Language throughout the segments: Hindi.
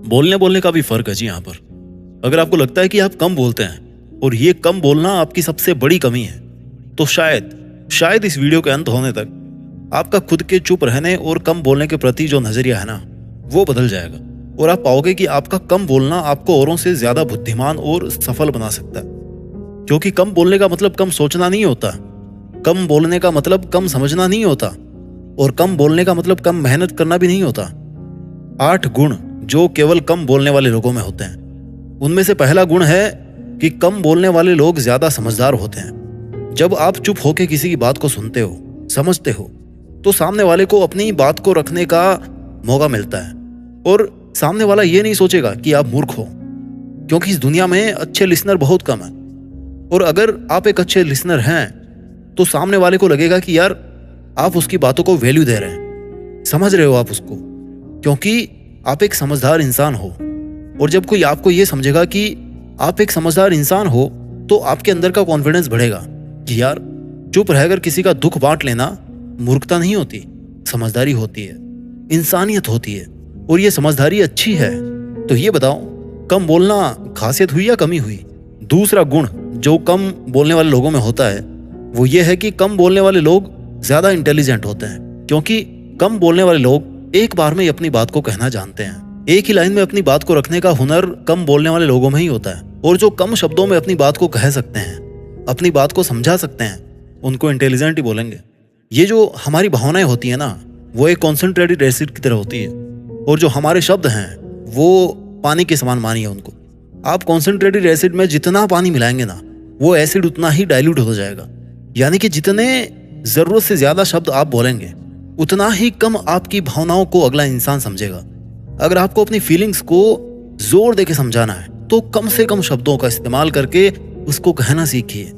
बोलने बोलने का भी फर्क है जी यहाँ पर। अगर आपको लगता है कि आप कम बोलते हैं और ये कम बोलना आपकी सबसे बड़ी कमी है, तो शायद इस वीडियो के अंत होने तक आपका खुद के चुप रहने और कम बोलने के प्रति जो नजरिया है ना, वो बदल जाएगा और आप पाओगे कि आपका कम बोलना आपको औरों से ज्यादा बुद्धिमान और सफल बना सकता है। क्योंकि कम बोलने का मतलब कम सोचना नहीं होता, कम बोलने का मतलब कम समझना नहीं होता, और कम बोलने का मतलब कम मेहनत करना भी नहीं होता। 8 गुण जो केवल कम बोलने वाले लोगों में होते हैं, उनमें से पहला गुण है कि कम बोलने वाले लोग ज्यादा समझदार होते हैं। जब आप चुप होकर किसी की बात को सुनते हो, समझते हो, तो सामने वाले को अपनी बात को रखने का मौका मिलता है और सामने वाला ये नहीं सोचेगा कि आप मूर्ख हो, क्योंकि इस दुनिया में अच्छे लिसनर बहुत कम है। और अगर आप एक अच्छे लिसनर हैं तो सामने वाले को लगेगा कि यार आप उसकी बातों को वैल्यू दे रहे हैं, समझ रहे हो आप उसको, क्योंकि आप एक समझदार इंसान हो। और जब कोई आपको ये समझेगा कि आप एक समझदार इंसान हो, तो आपके अंदर का कॉन्फिडेंस बढ़ेगा कि यार चुप रहकर किसी का दुख बांट लेना मूर्खता नहीं होती, समझदारी होती है, इंसानियत होती है, और ये समझदारी अच्छी है। तो ये बताओ, कम बोलना खासियत हुई या कमी हुई? दूसरा गुण जो कम बोलने वाले लोगों में होता है वो ये है कि कम बोलने वाले लोग ज्यादा इंटेलिजेंट होते हैं, क्योंकि कम बोलने वाले लोग एक बार में अपनी बात को कहना जानते हैं। एक ही लाइन में अपनी बात को रखने का हुनर कम बोलने वाले लोगों में ही होता है। और जो कम शब्दों में अपनी बात को कह सकते हैं, अपनी बात को समझा सकते हैं, उनको इंटेलिजेंट ही बोलेंगे। ये जो हमारी भावनाएं होती है ना, वो एक कॉन्सेंट्रेटेड एसिड की तरह होती है, और जो हमारे शब्द हैं वो पानी के समान मानिए उनको। आप कॉन्सेंट्रेटेड एसिड में जितना पानी मिलाएंगे ना, वो एसिड उतना ही डाइल्यूट हो जाएगा। यानी कि जितने जरूरत से ज्यादा शब्द आप बोलेंगे, उतना ही कम आपकी भावनाओं को अगला इंसान समझेगा। अगर आपको अपनी फीलिंग्स को जोर देके समझाना है, तो कम से कम शब्दों का इस्तेमाल करके उसको कहना सीखिए,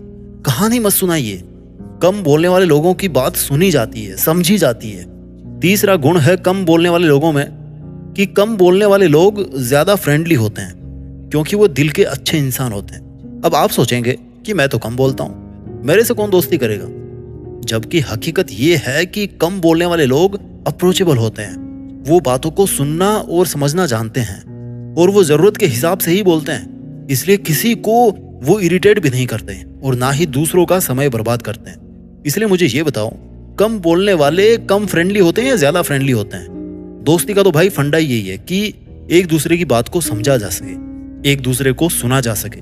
कहानी मत सुनाइए। कम बोलने वाले लोगों की बात सुनी जाती है, समझी जाती है। तीसरा गुण है कम बोलने वाले लोगों में कि कम बोलने वाले लोग ज्यादा फ्रेंडली होते हैं, क्योंकि वो दिल के अच्छे इंसान होते हैं। अब आप सोचेंगे कि मैं तो कम बोलता हूं, मेरे से कौन दोस्ती करेगा, जबकि हकीकत ये है कि कम बोलने वाले लोग अप्रोचेबल होते हैं। वो बातों को सुनना और समझना जानते हैं, और वो जरूरत के हिसाब से ही बोलते हैं। इसलिए किसी को वो इरिटेट भी नहीं करते और ना ही दूसरों का समय बर्बाद करते हैं। इसलिए मुझे ये बताओ, कम बोलने वाले कम फ्रेंडली होते हैं या ज्यादा फ्रेंडली होते हैं? दोस्ती का तो भाई फंडा यही है कि एक दूसरे की बात को समझा जा सके, एक दूसरे को सुना जा सके,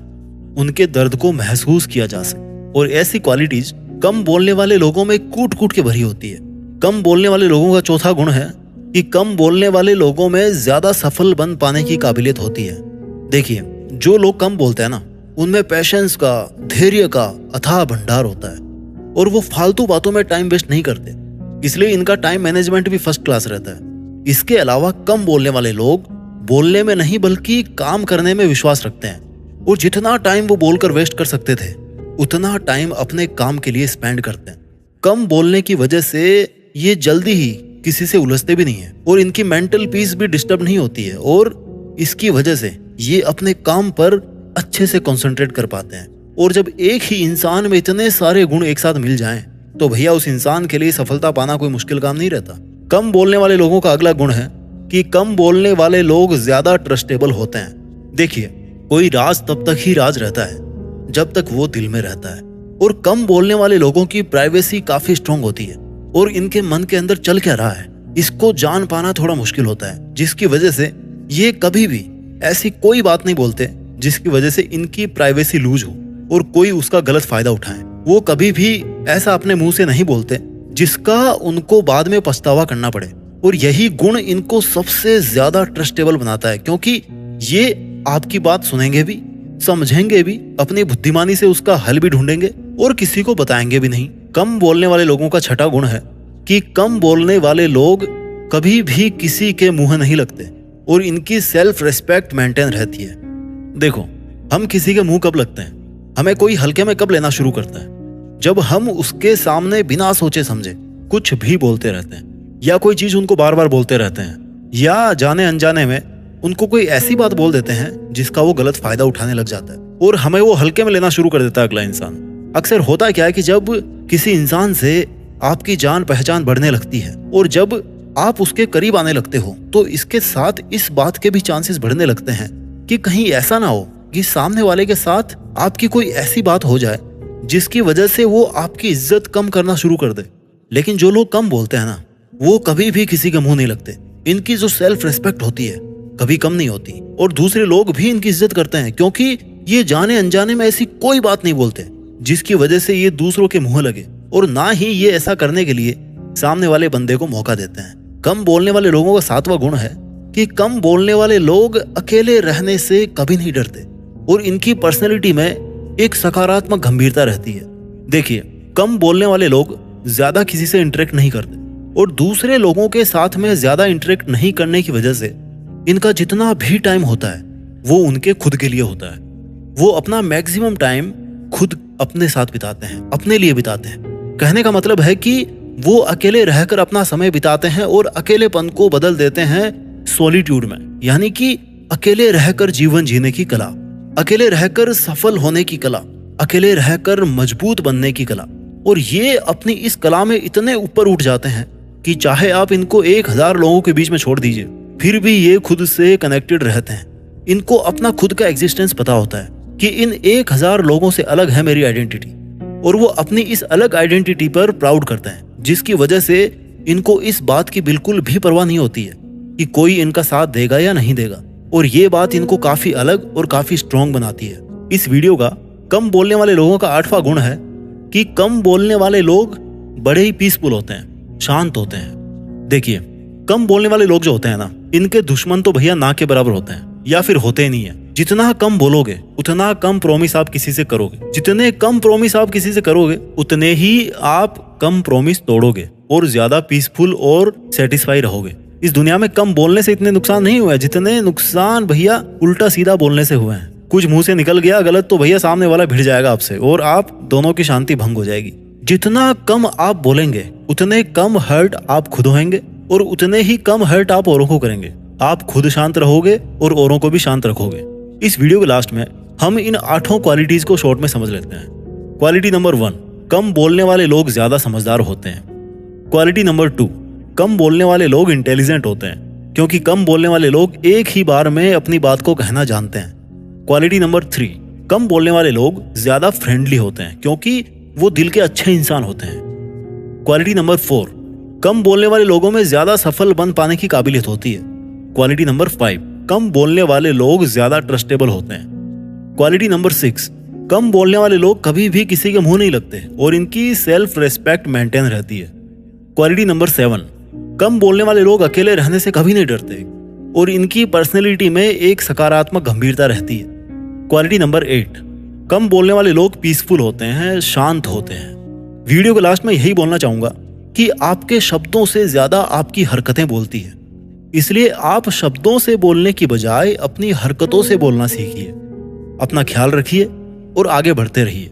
उनके दर्द को महसूस किया जा सके। और ऐसी क्वालिटीज कम बोलने वाले लोगों में कूट कूट के भरी होती है। कम बोलने वाले लोगों का चौथा गुण है कि कम बोलने वाले लोगों में ज्यादा सफल बन पाने की काबिलियत होती है। देखिए, जो लोग कम बोलते हैं ना, उनमें पेशेंस का, धैर्य का अथाह भंडार होता है, और वो फालतू बातों में टाइम वेस्ट नहीं करते। इसलिए इनका टाइम मैनेजमेंट भी फर्स्ट क्लास रहता है। इसके अलावा कम बोलने वाले लोग बोलने में नहीं बल्कि काम करने में विश्वास रखते हैं, और जितना टाइम वो बोलकर वेस्ट कर सकते थे, उतना टाइम अपने काम के लिए स्पेंड करते हैं। कम बोलने की वजह से ये जल्दी ही किसी से उलझते भी नहीं है, और इनकी मेंटल पीस भी डिस्टर्ब नहीं होती है, और इसकी वजह से ये अपने काम पर अच्छे से कंसंट्रेट कर पाते हैं। और जब एक ही इंसान में इतने सारे गुण एक साथ मिल जाएं, तो भैया उस इंसान के लिए सफलता पाना कोई मुश्किल काम नहीं रहता। कम बोलने वाले लोगों का अगला गुण है कि कम बोलने वाले लोग ज्यादा ट्रस्टेबल होते हैं। देखिए, कोई राज तब तक ही राज रहता है जब तक वो दिल में रहता है, और कम बोलने वाले लोगों की प्राइवेसी काफी स्ट्रांग होती है, और इनके मन के अंदर चल क्या रहा है इसको जान पाना थोड़ा मुश्किल होता है, जिसकी वजह से ये कभी भी ऐसी कोई बात नहीं बोलते जिसकी वजह से इनकी प्राइवेसी लूज हो और कोई उसका गलत फायदा उठाए। वो कभी भी ऐसा अपने मुंह से नहीं बोलते जिसका उनको बाद में पछतावा करना पड़े, और यही गुण इनको सबसे ज्यादा ट्रस्टेबल बनाता है, क्योंकि ये आपकी बात सुनेंगे भी, समझेंगे भी, अपनी बुद्धिमानी से उसका हल भी ढूंढेंगे, और किसी को बताएंगे भी नहीं। कम बोलने वाले लोगों का छठा गुण है कि कम बोलने वाले लोग कभी भी किसी के मुंह नहीं लगते, और इनकी सेल्फ रिस्पेक्ट मेंटेन रहती है। देखो, हम किसी के मुंह कब लगते हैं, हमें कोई हल्के में कब लेना शुरू करता है? जब हम उसके सामने बिना सोचे समझे कुछ भी बोलते रहते हैं, या कोई चीज उनको बार बार बोलते रहते हैं, या जाने अनजाने में उनको कोई ऐसी बात बोल देते हैं जिसका वो गलत फायदा उठाने लग जाता है, और हमें वो हल्के में लेना शुरू कर देता है अगला इंसान। अक्सर होता क्या है कि जब किसी इंसान से आपकी जान पहचान बढ़ने लगती है, और जब आप उसके करीब आने लगते हो तो इसके साथ इस बात के भी चांसेस बढ़ने लगते हैं कि कहीं ऐसा ना हो कि सामने वाले के साथ आपकी कोई ऐसी बात हो जाए जिसकी वजह से वो आपकी इज्जत कम करना शुरू कर दे। लेकिन जो लोग कम बोलते हैं ना, वो कभी भी किसी के मुंह नहीं लगते। इनकी जो सेल्फ रिस्पेक्ट होती है कभी कम नहीं होती और दूसरे लोग भी इनकी इज्जत करते हैं क्योंकि ये जाने अनजाने में ऐसी कोई बात नहीं बोलते जिसकी वजह से ये दूसरों के मुंह लगे, और ना ही ये ऐसा करने के लिए सामने वाले बंदे को मौका देते हैं। कम बोलने वाले लोगों का 7वां गुण है कि कम बोलने वाले लोग अकेले रहने से कभी नहीं डरते और इनकी पर्सनैलिटी में एक सकारात्मक गंभीरता रहती है। देखिए, कम बोलने वाले लोग ज्यादा किसी से इंटरेक्ट नहीं करते और दूसरे लोगों के साथ में ज्यादा इंटरेक्ट नहीं करने की वजह से इनका जितना भी टाइम होता है वो उनके खुद के लिए होता है। वो अपना मैक्सिमम टाइम खुद अपने साथ बिताते हैं, अपने लिए बिताते हैं। कहने का मतलब है कि वो अकेले रहकर अपना समय बिताते हैं और अकेलेपन को बदल देते हैं सॉलिट्यूड में, यानी कि अकेले रहकर जीवन जीने की कला, अकेले रहकर सफल होने की कला, अकेले रहकर मजबूत बनने की कला। और ये अपनी इस कला में इतने ऊपर उठ जाते हैं कि चाहे आप इनको 1000 लोगों के बीच में छोड़ दीजिए फिर भी ये खुद से कनेक्टेड रहते हैं। इनको अपना खुद का एग्जिस्टेंस पता होता है कि इन 1000 लोगों से अलग है मेरी आइडेंटिटी, और वो अपनी इस अलग आइडेंटिटी पर प्राउड करते हैं, जिसकी वजह से इनको इस बात की बिल्कुल भी परवाह नहीं होती है कि कोई इनका साथ देगा या नहीं देगा। और ये बात इनको काफी अलग और काफी स्ट्रॉन्ग बनाती है। इस वीडियो का कम बोलने वाले लोगों का 8वां गुण है कि कम बोलने वाले लोग बड़े ही पीसफुल होते हैं, शांत होते हैं। देखिए, कम बोलने वाले लोग जो होते हैं ना, इनके दुश्मन तो भैया ना के बराबर होते हैं या फिर होते ही नहीं है। जितना कम बोलोगे उतना कम प्रॉमिस आप किसी से करोगे, जितने कम प्रॉमिस आप किसी से करोगे उतने ही आप कम प्रॉमिस तोड़ोगे और ज्यादा पीसफुल और सेटिस्फाई रहोगे। इस दुनिया में कम बोलने से इतने नुकसान नहीं हुए जितने नुकसान भैया उल्टा सीधा बोलने से हुए हैं। कुछ मुंह से निकल गया गलत तो भैया सामने वाला भिड़ जाएगा आपसे और आप दोनों की शांति भंग हो जाएगी। जितना कम आप बोलेंगे उतने कम हर्ट आप खुद होंगे और उतने ही कम हर्ट आप औरों को करेंगे। आप खुद शांत रहोगे और औरों को भी शांत रखोगे। इस वीडियो के लास्ट में हम इन 8 क्वालिटीज को शॉर्ट में समझ लेते हैं। क्वालिटी नंबर 1, कम बोलने वाले लोग ज्यादा समझदार होते हैं। क्वालिटी नंबर 2, कम बोलने वाले लोग इंटेलिजेंट होते हैं क्योंकि कम बोलने वाले लोग एक ही बार में अपनी बात को कहना जानते हैं। क्वालिटी नंबर 3, कम बोलने वाले लोग ज्यादा फ्रेंडली होते हैं क्योंकि वो दिल के अच्छे इंसान होते हैं। क्वालिटी नंबर 4, कम बोलने वाले लोगों में ज्यादा सफल बन पाने की काबिलियत होती है। क्वालिटी नंबर 5, कम बोलने वाले लोग ज्यादा ट्रस्टेबल होते हैं। क्वालिटी नंबर 6, कम बोलने वाले लोग कभी भी किसी के मुंह नहीं लगते और इनकी सेल्फ रेस्पेक्ट मेंटेन रहती है। क्वालिटी नंबर 7, कम बोलने वाले लोग अकेले रहने से कभी नहीं डरते और इनकी पर्सनैलिटी में एक सकारात्मक गंभीरता रहती है। क्वालिटी नंबर 8, कम बोलने वाले लोग पीसफुल होते हैं, शांत होते हैं। वीडियो के लास्ट में यही बोलना चाहूंगा कि आपके शब्दों से ज्यादा आपकी हरकतें बोलती है, इसलिए आप शब्दों से बोलने की बजाय अपनी हरकतों से बोलना सीखिए। अपना ख्याल रखिए और आगे बढ़ते रहिए।